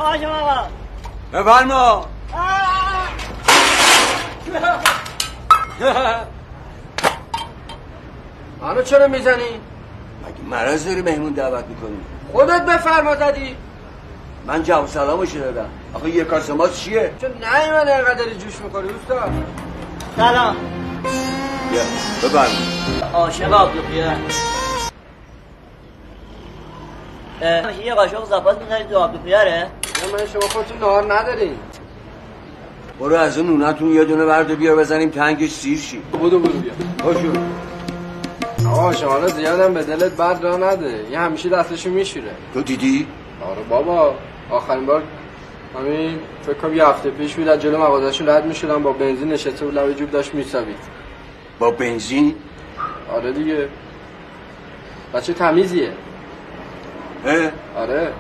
هاشم آقا بفرما. منو چرا میزنی؟ مگه مرض داری مهمون دعوت میکنی؟ خودت بفرما زدی. من جواب سلامشو دادم. آخه یه کاسه ماست چیه؟ چون نه من اینقدر جوش میکنی استاد. سلام بیا بفرما. عاشق عبدالخیره یه قاشق زباز می‌ذارید تو عبدالخیره؟ من شما خودتون نهار ندارین. برو از اون نونتون یه دونه برد و بیار بزنیم تنگش سیر شی. برو بیا. باشو. آقا شما رو زیادم به دلت بد را نده. یه همیشه دستشو میشوره. تو دیدی؟ آره بابا آخرین بار همین فکر کنم یه هفته پیش بود از جلو مغازه‌شون رد می‌شدم با بنزین نشسته بود لبه جوب داشت می‌سابید. با بنزین؟ آره دیگه. بچه تمیزیه. اه؟ آره